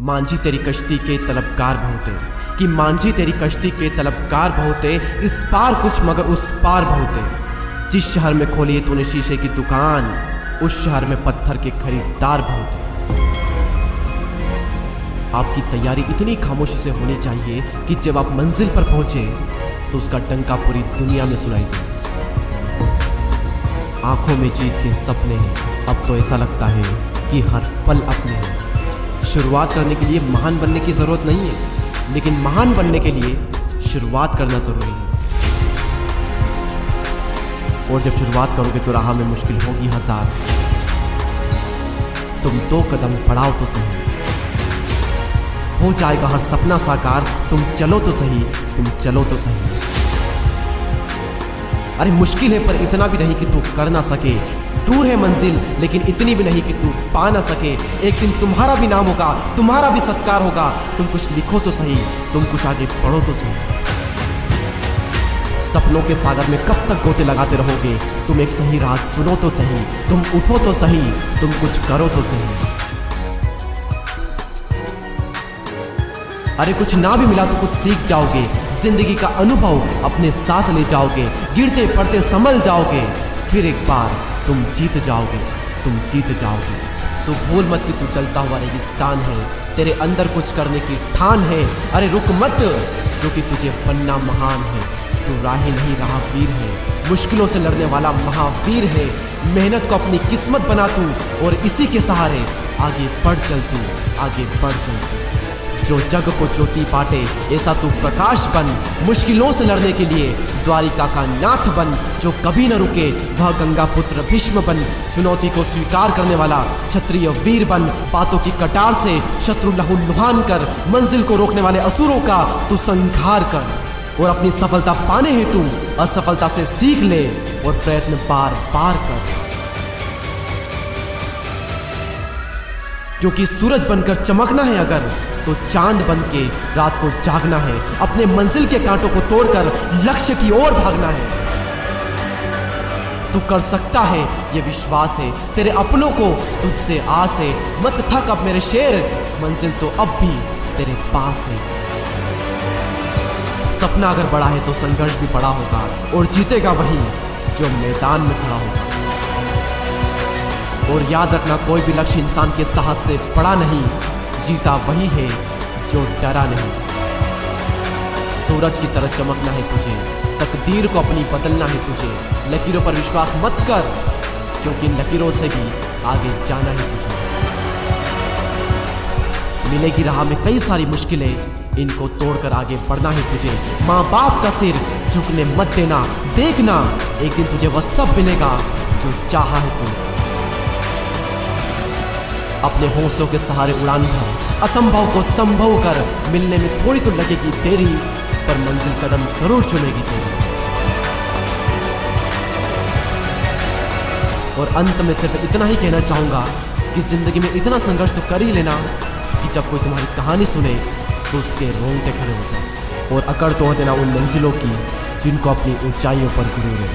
मांझी तेरी कश्ती के तलबगार बहुते, कि मांझी तेरी कश्ती के तलबगार बहुते, इस पार कुछ मगर उस पार बहुते। जिस शहर में खोली तूने शीशे की दुकान, उस शहर में पत्थर के खरीदार बहुते। आपकी तैयारी इतनी खामोशी से होनी चाहिए कि जब आप मंजिल पर पहुंचे तो उसका डंका पूरी दुनिया में सुनाई दे। आंखों में जीत के सपने हैं, अब तो ऐसा लगता है कि हर पल अपने हैं। शुरुआत करने के लिए महान बनने की जरूरत नहीं है, लेकिन महान बनने के लिए शुरुआत करना जरूरी है। और जब शुरुआत करोगे तो राह में मुश्किल होगी हजार। तुम 2 कदम बढ़ाओ तो सही, हो जाएगा हर सपना साकार। तुम चलो तो सही, तुम चलो तो सही। अरे मुश्किल है पर इतना भी नहीं कि तू कर ना सके। दूर है मंजिल लेकिन इतनी भी नहीं कि तू पा ना सके। एक दिन तुम्हारा भी नाम होगा, तुम्हारा भी सत्कार होगा। तुम कुछ लिखो तो सही, तुम कुछ आगे बढ़ो तो सही। सपनों के सागर में कब तक गोते लगाते रहोगे? तुम एक सही राह चुनो तो सही, तुम उठो तो सही, तुम कुछ करो तो सही। अरे कुछ ना भी मिला तो कुछ सीख जाओगे, जिंदगी का अनुभव अपने साथ ले जाओगे। गिरते पड़ते संभल जाओगे, फिर एक बार तुम जीत जाओगे, तुम जीत जाओगे। तो भूल मत कि तू चलता हुआ रेगिस्तान है, तेरे अंदर कुछ करने की ठान है। अरे रुक मत, क्योंकि तुझे बनना महान है। तू राही नहीं राहगीर है, मुश्किलों से लड़ने वाला महावीर है। मेहनत को अपनी किस्मत बना तू, और इसी के सहारे आगे बढ़ चल तू, आगे बढ़ चल तू। जो जग को ज्योति बांटे ऐसा तू प्रकाश बन। मुश्किलों से लड़ने के लिए द्वारिका का नाथ बन। जो कभी न रुके वह गंगा पुत्र भीष्म बन। चुनौती को स्वीकार करने वाला क्षत्रिय वीर बन। बातों की कटार से शत्रु लहूलुहान कर। मंजिल को रोकने वाले असुरों का तू संहार कर। और अपनी सफलता पाने हेतु असफलता से सीख ले और प्रयत्न बार बार कर। क्योंकि सूरज बनकर चमकना है अगर, तो चांद बन के रात को जागना है। अपने मंजिल के कांटों को तोड़कर लक्ष्य की ओर भागना है। तू कर सकता है ये विश्वास है, तेरे अपनों को तुझसे आस है। मत थक अब मेरे शेर, मंजिल तो अब भी तेरे पास है। सपना अगर बड़ा है तो संघर्ष भी बड़ा होगा, और जीतेगा वही जो मैदान में खड़ा होगा। और याद रखना, कोई भी लक्ष्य इंसान के साहस से बड़ा नहीं, जीता वही है जो डरा नहीं। सूरज की तरह चमकना है तुझे, तकदीर को अपनी बदलना है तुझे। लकीरों पर विश्वास मत कर, क्योंकि लकीरों से भी आगे जाना है तुझे। मिलेगी राह में कई सारी मुश्किलें, इनको तोड़कर आगे बढ़ना है तुझे। माँ बाप का सिर झुकने मत देना, देखना एक दिन तुझे वह सब मिलेगा जो चाहा है तूने। अपने हौसलों के सहारे उड़ान भर, असंभव को संभव कर। मिलने में थोड़ी तो लगेगी देरी, पर मंजिल कदम जरूर चुनेगी तेरी। और अंत में सिर्फ इतना ही कहना चाहूंगा कि जिंदगी में इतना संघर्ष तो कर ही लेना कि जब कोई तुम्हारी कहानी सुने तो उसके रोंगटे खड़े हो जाए। और अकड़ तोड़ देना उन मंजिलों की जिनको अपनी ऊंचाइयों पर गुरूर है।